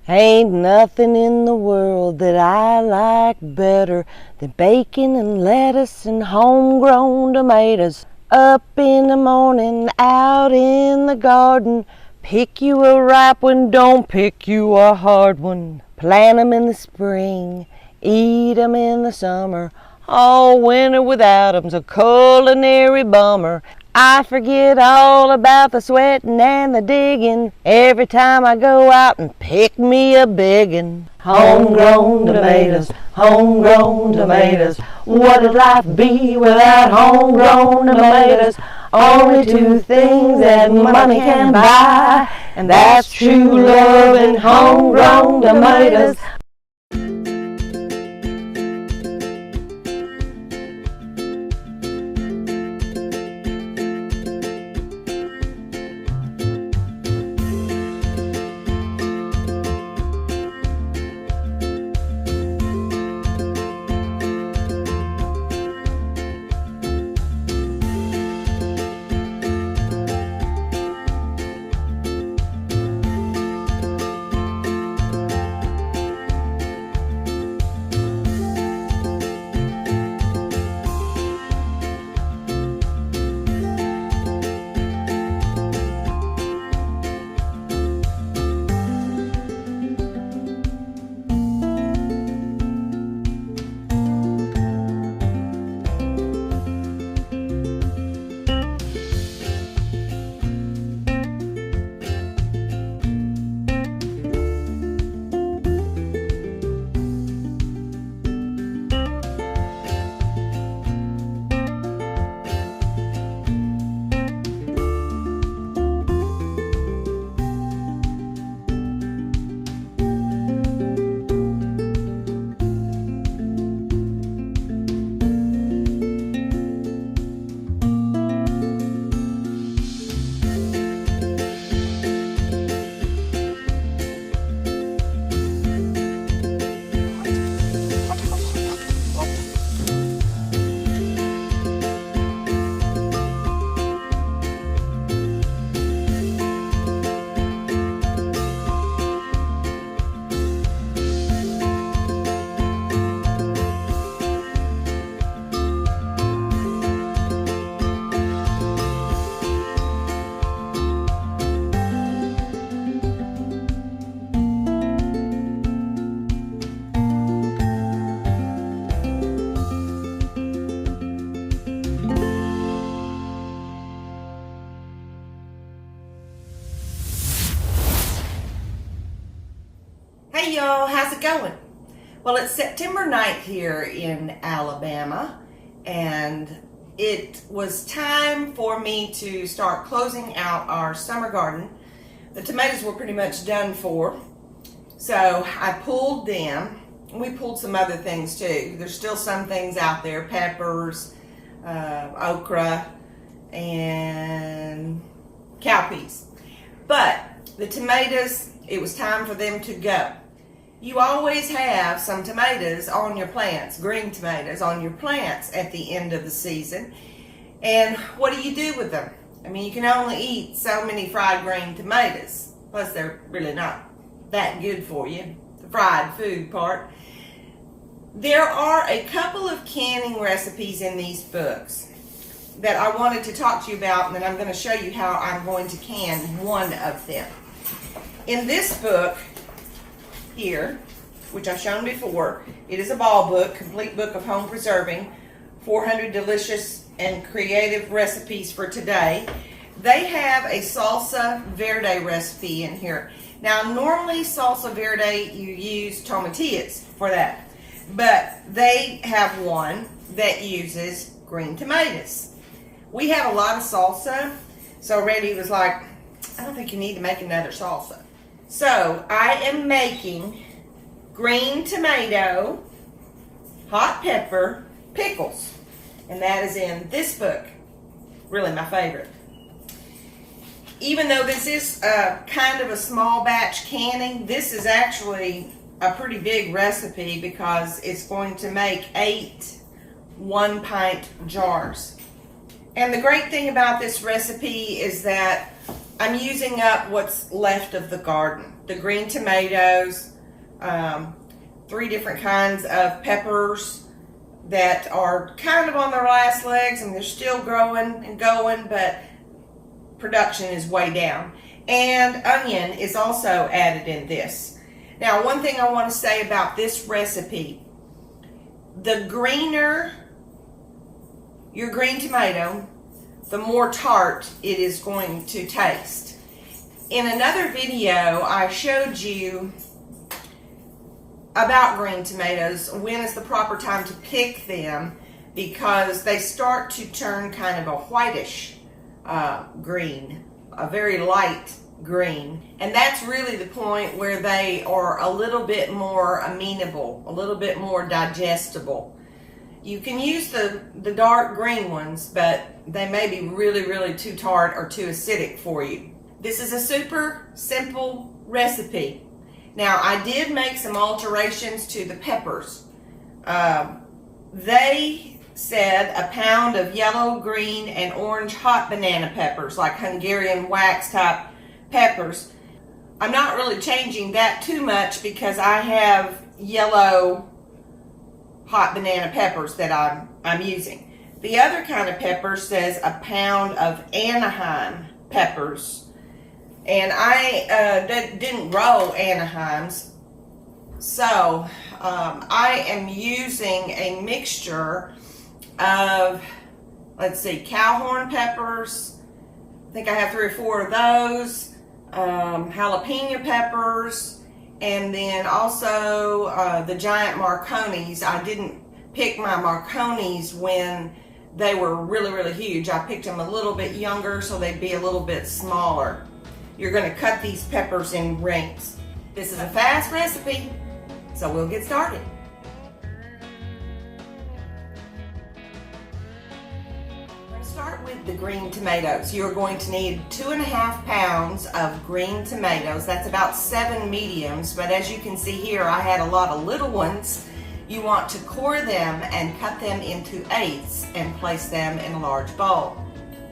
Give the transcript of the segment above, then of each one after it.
Ain't nothing in the world that I like better than bacon and lettuce and homegrown tomatoes. Up in the morning, out in the garden, pick you a ripe one, don't pick you a hard one. Plant 'em in the spring, eat 'em in the summer. All winter without 'em's a culinary bummer. I forget all about the sweating and the digging every time I go out and pick me a biggin. Homegrown tomatoes, homegrown tomatoes. What'd life be without homegrown tomatoes? Only two things that money can buy, and that's true love and homegrown tomatoes. Hey y'all, how's it going? Well, it's September 9th here in Alabama, and it was time for me to start closing out our summer garden. The tomatoes were pretty much done for, so I pulled them. We pulled some other things too. There's still some things out there, peppers, okra, and cowpeas. But the tomatoes, it was time for them to go. You always have some tomatoes on your plants, green tomatoes on your plants at the end of the season. And what do you do with them? I mean, you can only eat so many fried green tomatoes. Plus, they're really not that good for you, the fried food part. There are a couple of canning recipes in these books that I wanted to talk to you about, and then I'm going to show you how I'm going to can one of them. In this book here, which I've shown before, it is a ball book, complete book of home preserving, 400 delicious and creative recipes for today. They have a salsa verde recipe in here. Now, normally salsa verde, you use tomatillas for that, but they have one that uses green tomatoes. We have a lot of salsa, so Randy was like, I don't think you need to make another salsa. So I am making green tomato, hot pepper, pickles. And that is in this book. Really my favorite. Even though this is kind of a small batch canning, this is actually a pretty big recipe because it's going to make 8 1-pint jars. And the great thing about this recipe is that I'm using up what's left of the garden. the green tomatoes, 3 different kinds of peppers that are kind of on their last legs, and they're still growing and going, but production is way down. And onion is also added in this. Now, one thing I want to say about this recipe, the greener your green tomato, the more tart it is going to taste. In another video, I showed you about green tomatoes, when is the proper time to pick them, because they start to turn kind of a whitish green, a very light green, and that's really the point where they are a little bit more amenable, a little bit more digestible. You can use the dark green ones, but they may be really too tart or too acidic for you. This is a super simple recipe. Now, I did make some alterations to the peppers. They said a pound of yellow, green, and orange hot banana peppers, like Hungarian wax type peppers. I'm not really changing that too much because I have yellow hot banana peppers that I'm using. The other kind of pepper says a pound of Anaheim peppers. And I didn't grow Anaheims, so I am using a mixture of, let's see, cowhorn peppers. I think I have 3 or 4 of those, jalapeno peppers, and then also the giant Marconis. I didn't pick my Marconis when they were really huge. I picked them a little bit younger so they'd be a little bit smaller. You're going to cut these peppers in rings. This is a fast recipe, so we'll get started. We're going to start with the green tomatoes. You're going to need 2.5 pounds of green tomatoes. That's about 7 mediums, but as you can see here, I had a lot of little ones. You want to core them and cut them into eighths and place them in a large bowl.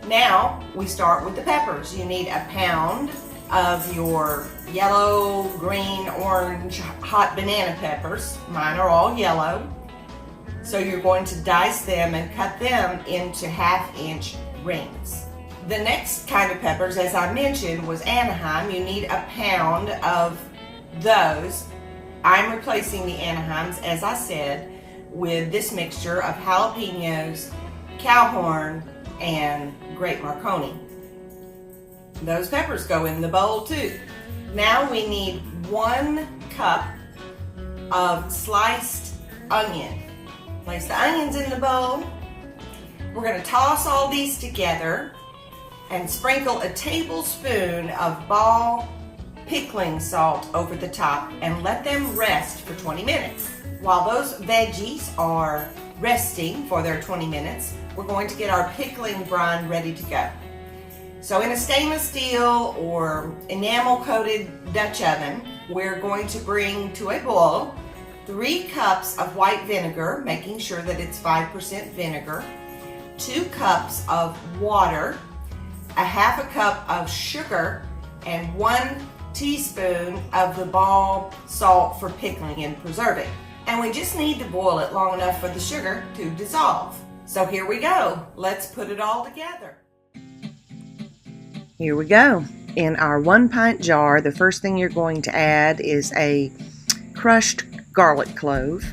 Now, we start with the peppers. You need a pound of your yellow, green, orange, hot banana peppers. Mine are all yellow. So you're going to dice them and cut them into 1/2-inch rings. The next kind of peppers, as I mentioned, was Anaheim. You need a pound of those. I'm replacing the Anaheims, as I said, with this mixture of jalapenos, cowhorn, and grape Marconi. Those peppers go in the bowl too. Now we need 1 cup of sliced onion. Place the onions in the bowl. We're going to toss all these together and sprinkle a tablespoon of ball pickling salt over the top and let them rest for 20 minutes. While those veggies are resting for their 20 minutes, we're going to get our pickling brine ready to go. So in a stainless steel or enamel coated Dutch oven, we're going to bring to a boil 3 cups of white vinegar, making sure that it's 5% vinegar, 2 cups of water, a 1/2 cup of sugar, and 1 teaspoon of the ball salt for pickling and preserving. And we just need to boil it long enough for the sugar to dissolve. So here we go. Let's put it all together. Here we go. In our 1-pint jar, the first thing you're going to add is a crushed garlic clove,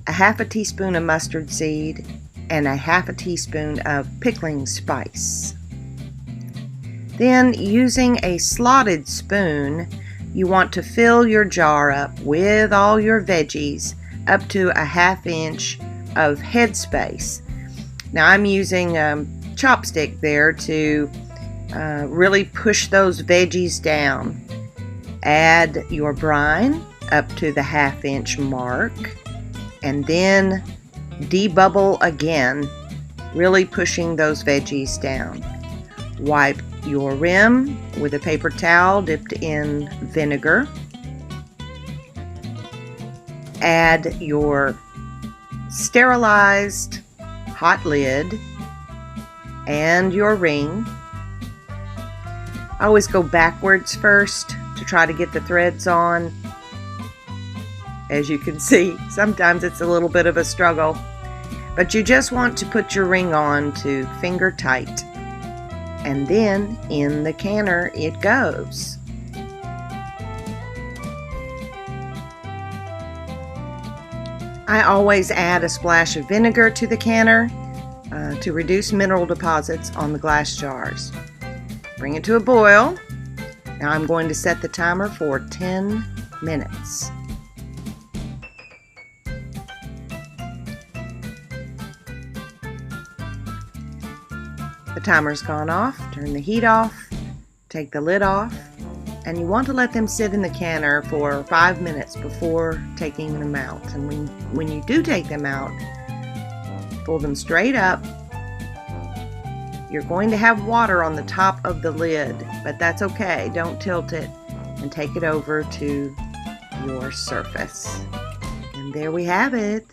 a 1/2 teaspoon of mustard seed, and a 1/2 teaspoon of pickling spice. Then, using a slotted spoon, you want to fill your jar up with all your veggies up to a 1/2 inch of headspace. Now I'm using a chopstick there to really push those veggies down. Add your brine up to the 1/2 inch mark and then debubble again, really pushing those veggies down. Wipe your rim with a paper towel dipped in vinegar. Add your sterilized hot lid and your ring. I always go backwards first to try to get the threads on. As you can see, sometimes it's a little bit of a struggle, but you just want to put your ring on to finger tight, and then in the canner it goes. I always add a splash of vinegar to the canner to reduce mineral deposits on the glass jars. Bring it to a boil. Now I'm going to set the timer for 10 minutes. The timer's gone off. Turn the heat off, take the lid off, and you want to let them sit in the canner for 5 minutes before taking them out. And when you do take them out, pull them straight up. You're going to have water on the top of the lid, but that's okay. Don't tilt it, and take it over to your surface. And there we have it.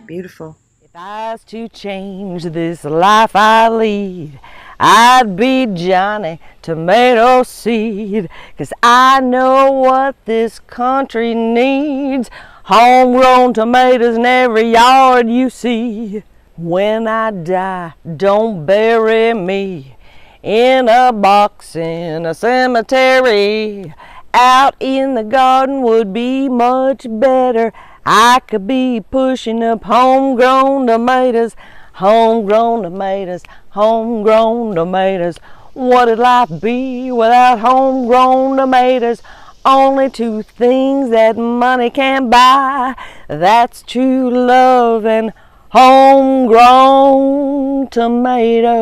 Beautiful. If I was to change this life I lead, I'd be Johnny Tomato Seed, 'cause I know what this country needs. Homegrown tomatoes in every yard you see. When I die, don't bury me in a box in a cemetery. Out in the garden would be much better. I could be pushing up homegrown tomatoes, homegrown tomatoes, homegrown tomatoes. What'd life be without homegrown tomatoes? Only two things that money can't buy. That's true love and homegrown tomatoes.